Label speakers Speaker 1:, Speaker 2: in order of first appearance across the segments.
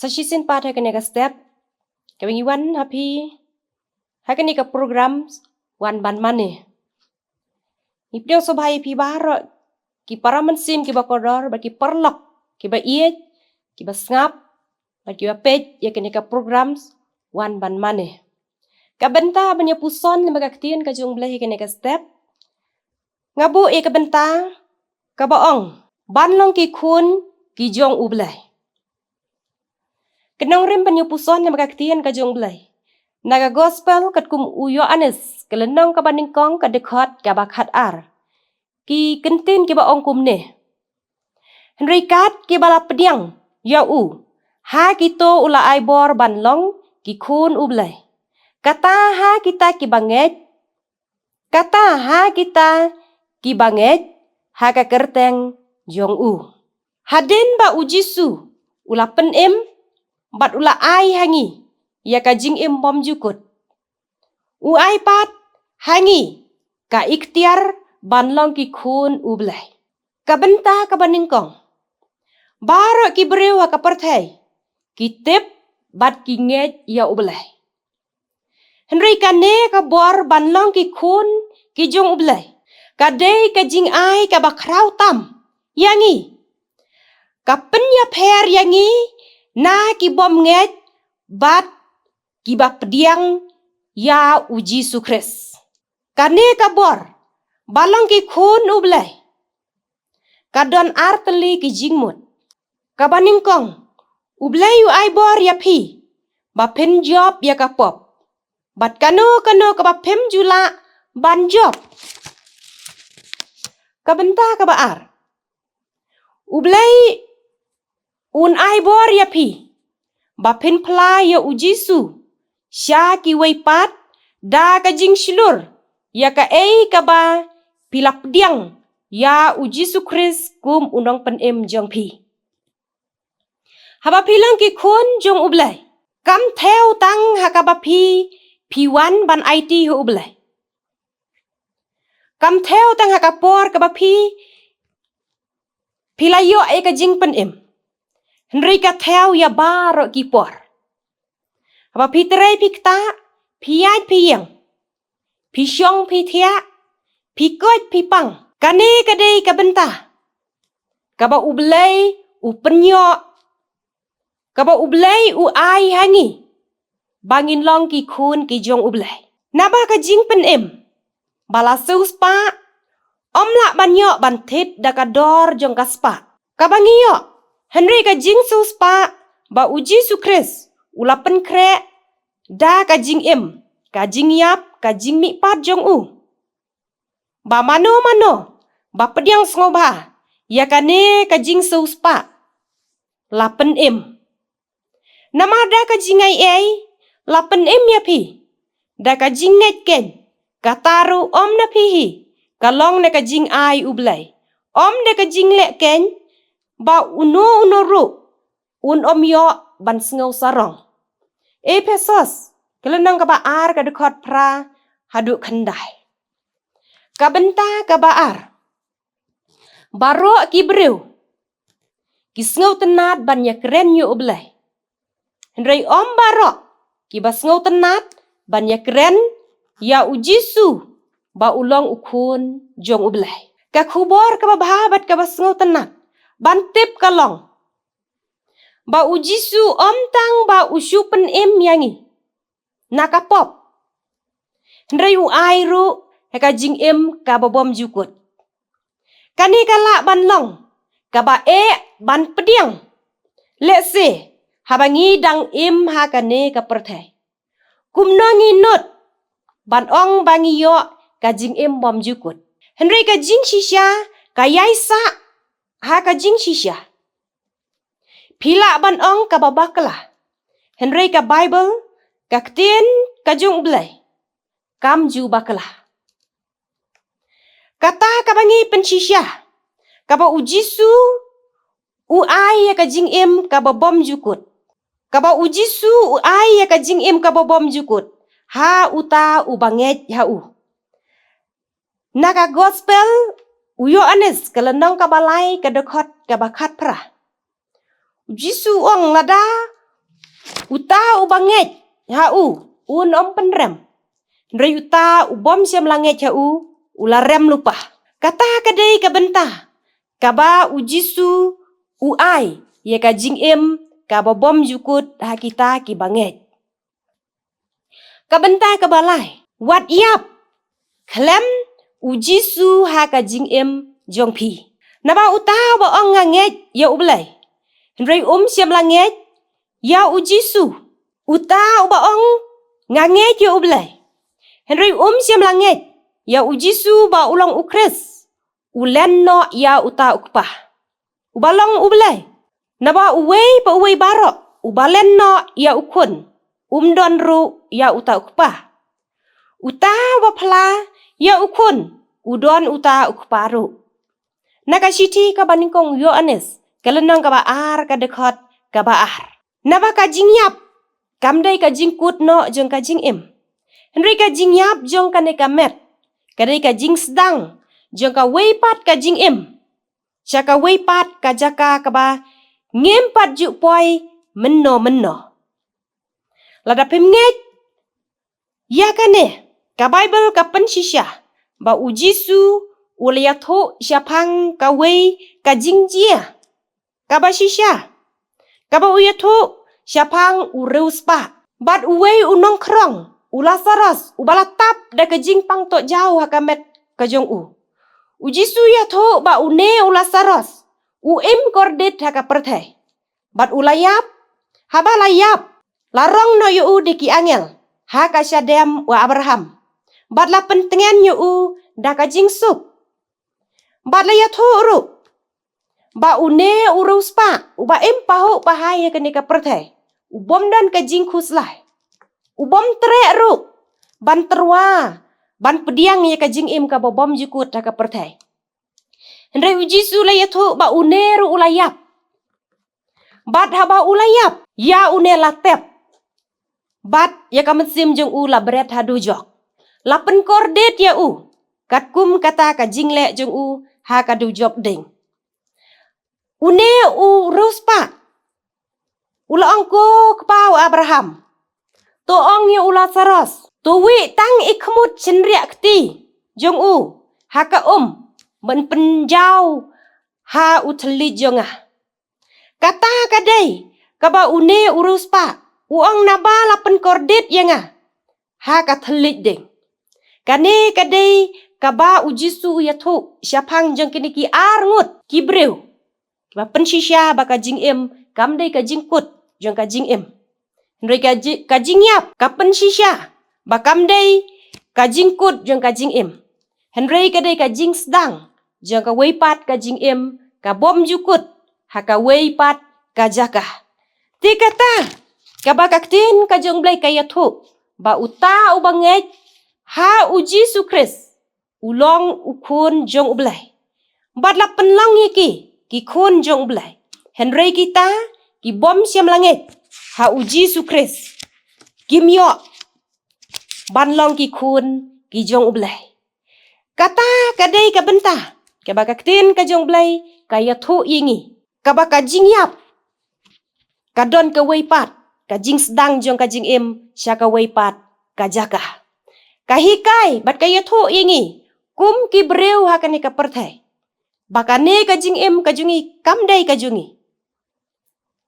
Speaker 1: Sasisin pat hakani ka step. Kawing iwan happy. Hakani ka program wan ban mane. Ipdong sobhai pi bar ki paraman sim ki bakodor ba ki perlok ki ba iej ki ba ngap ba ki ba pej yakani ka programs wan ban mane. Ka benta banya puson lima ka ktien ka jong belah hakani ka step. Ngabu ka benta ka baong ban long ki kun ki jong ublay. Kenong rim banyo puson na magaktiyan ka jong blay. Naga gospel kat kum uyo anes kelenong ka baningkong ka dekot ka bakhat ar. Ki kentin ki ba ong kumne. Henry kat ki bala pediang ya u. Ha kito ula aibor banlong ki kun ublay. Kata ha kita ki banget. Kata ha kita ki banget ha ka kerteng jong u. Hadin ba ujisu ula penem bat ula ai hangi ya ka jing im bom jukut. U ai pat hangi ka ikhtiar banlong ki kun ublay. Ka benta ka baningkong. Baro ki beriu ha ka perthai. Ki tip bat ki nget ya ublay. Henry ka ne ka bor banlong ki kun ki jong ublay. Ka dey ka jing ai ka bakrau tam. Yangi. Ka penya per yangi. Na ki bom nget bat ki ba pediang ya uji sukres. Kane ka bor balong ki kun ublay. Kadon arteli ki jingmut. Kabaningkong ublay u ai bor ya pi. Ba pen job ya ka pop. Bat kano ka ba pem jula ban job. Kabenta ka ba ar. Ublay un ai bor ya pi. Ba pen pla ya ujisu. Sya ki wei pat. Da ka jing shilur. Ya ka ka ba pilap diang. Ya ujisu kris kum unong penem jong pi. Haba pilang ki kun jong ublay. Kam theo tang ha ka ba pi. Pi1 ban IT hu ublay. Kam theo tang ha ka por ka ba pi. Pilayo ka jing penem. Henry ka theo ya baro ki por. Haba pi terai pi kta, pi yai pi yang. Pi syong pi thia, pi koit pi pang. Kane ka dey ka benta. Ka ba ublay u penyo. Ka ba ublay u ai hangi. Bangin long ki kun ki jong ublay. Naba ka jing penem. Bala seus pa. Omla banyo ban tit da ka dor jong ka spa. Ka bangiyo. Henry ka jing sus pa ba uji sukres ula pen kre da ka jing im ka jing yap ka jing mi pat jong u ba mano ba pediang sngoba ya ka ne ka jing sus pa la pen im nama da ka jing ai la pen im ya pi da ka jing net ken ka taru om na pi hi ka long ne ka jing ai ublay om de ka jing le ken ba uno ru un om yo ban sngau sarong. Pesos kelenang ka ba ar ka dekot pra hadu khandai. Ka benta ka ba ar. Baro ki breu. Ki sngau tenat ban ya keren yu ublay. Henry om baro ki ba sngau tenat ban ya keren ya ujisu ba ulong ukun jong ublay. Ka khubor ka ba bahabat ka ba sngau tenat. Bantip kalong. Ba ujisu om tang ba usu penem yangi. Nakapop. Henry u ai ru heka jing im ka bom jukut. Kani kala banlong. Ka ba ban pediang. Letse habangi dang im ha kane ka perthai. Kumnongi not. Ban ong bangi yo ka jing im bom jukut. Henry ka jing shisha ka yaisa. Ha ka jing shisha. Pila ban ong ka babakla. Henry ka Bible ka ktien ka jung blay. Kam ju bakla. Kata ka bangi pen shisha. Ka ba ujisu u ai ka jing im ka bom jukut. Ka ba ujisu u ai ka jing im ka bom jukut. Ha uta u banget ha u. Naka gospel uyo anes kelenong ka balai ka dekot ka bakat pra. Jisu ong lada Uta ubangej hau unom penrem. Nrei uta ubom siam langej hau ularem lupa. Kata kadai kabenta. Kaba ujisu uai ye ka jing em kaba bom jukut ha kita ki bangej. Kabenta kabalai wat yap klem ujisu ha ka jing em jong pi. Naba uta ba ong ngangej ya ublai. Nrei siam langej ya ujisu. Uta ba ong ngangej ya ublai. Nrei siam langej ya ujisu ba ulang ukres. Ulen no ya uta ukpah. Ubalong ublai. Naba uwei pa uwei barok. Ubalen no ya ukun. Umdon ru ya uta ukpah. Uta ba pala ya ukun. Udon uta ukpah ru. Nakasiti ka baningkong Yohanes. Kalenong ka ba ar ka dekot ka ba ar. Naba ka jingyap. Kamday ka jingkut no jong ka jing em. Henry ka jingyap jong ka ne ka met. Kadai ka jing sedang. Jong ka weipat ka jing em. Syaka weipat ka jaka ka ba ngempat juk poi meno. Lada pemngej. Ya ka ne. Ka Bible ka pensisya. Ba ujisu uliatho syapang ka wei ka jingjia. Ka ba sisya. Ka ba uyatho syapang ureuspa. Bat uwei unong krong. Ulasaras ubalatap da ka jing pang tok jauh hakamet ka jong u. Ujisu yatho ba une ulasaras. Uim kordet haka perthai. Bat ulayap. Haba layap. Larong no yu deki angel. Haka syadem wa Abraham. Bat la pentengen yu da ka jing sup. Bat la yatho uru. Ba une uruspa. Uba im pahu bahaya ka nika perthai. Ubom dan ka jing kuslai. Ubom tere ru. Ban terwa. Ban pediang ya ka jing im ka bobom jukut haka perthai. Hendrai ujisu la yatho ba une ru ulayap. Bat haba ulayap. Ya une latep. Bat ya ka mesim jong la beret hadu jok. La penkordet ya Kat kum kata ka jing le jong ha ka du jok ding. Une ruspa. Ula angko kepau Abraham. To ong ya ula saros. To wi tang ikmut chenriak kti. Jong haka men penjau ha uteli jongah. Kata kadai kaba une uruspa. Uang nabala penkordet yanga. Ha ka telit ding. Kane kadai kaba ujisu yatho syapang jong kiniki arngut kibreu. Kiba pensisya baka jing em kamdai ka jingkut jong ka jing em. Hendrai ka jing yap ka pensisya bakamdai ka jingkut jong ka jing em. Hendrai kadai ka jing sedang jong ka weipat ka jing em ka bom jukut haka weipat ka jakah. Ti kata kaba kaktin ka jong blai ka yatho ba uta ubangej ha uji sukres ulong ukun jong ublai. Bat la penlang yiki ki kun jong ublai. Hendrai kita ki bom siam langit ha uji sukres. Kimyo ban long ki kun ki jong ublai. Kata kadai ka benta kaba kaktin ka jong blai ka yatho yingi. Kaba ka jingyap kadon ka weipat ka jing sedang jong ka jing em syaka weipat ka jakah. Kahikai bat ka yatho yingi. Kum ki breu hakane ka perthai. Bakane ka jing em ka jungi kamdai ka jungi.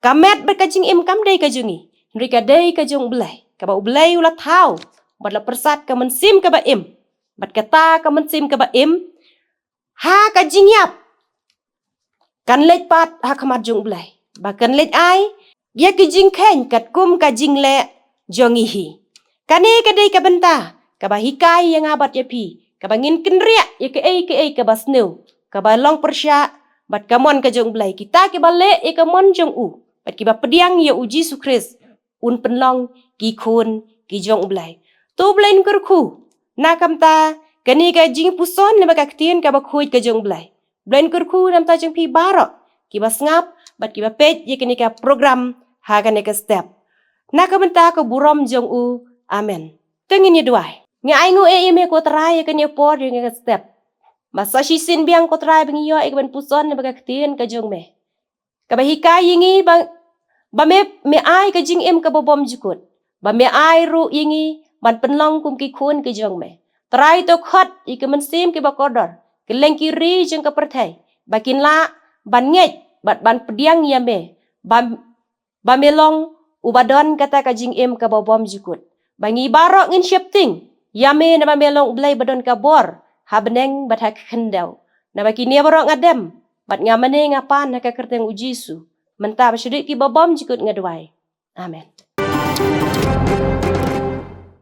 Speaker 1: Kamet bat ka jing em kamdai ka jungi. Nri ka dai ka jong blai. Kaba ublai ula thau. Bat la persat ka mensim ka ba em. Bat kata ka mensim ka ba em. Ha ka jing yap. Kan lej pat ha kamat jong blai. Bakan lej ai. Ya ki jing khen kat kum ka jing le jongi hi. Kane ka dai ka benta. Kaba hikai yang abat ya pi. Kaba ngin kenriak ya ke ai kaba sneu. Kaba long persya. Bat kamon ka jong blai. Kita ke balik ya kamon jong Bat kiba pediang ya uji sukres. Un penlong ki kun ki jong blai. Tu blai kurku. Nakam ta kani ka jing puson ne baka ktien kaba kuit ka jong blai. Blai kurku nam ta jong pi barok. Kiba ngap. Bat kiba pej ya kani ka program ha kani ka step. Nakam ta ka burom jong amen. Tengin ya duai. Nga aingu ime ko try ka ni por yung nga step. Masa sisin biang ko try bang iyo ikban puson na bagaktin ka jong me. Kabahika yingi Ba me ai ka jing em ka bobom jikut. Ba me ai ru ingi ban penlong kum ki kun ke jong me. Trai to khat I ke mensim ke ba kodor. Ke leng ki ri jeng ka perthai. Ba kin la ban ngej ban pediang ya me. Ba me long ubadon kata ka jing em ka bobom jikut. Ba ngi barok ngin syepting. Ya me na ba me long blai badon ka bor. Ha beneng bat ha kendau. Na ba kini barok ngadem. Bat ngamane ngapan ha ka kerteng ujisu. Mentah bersedik ki babam jikut ngadwai. Amin.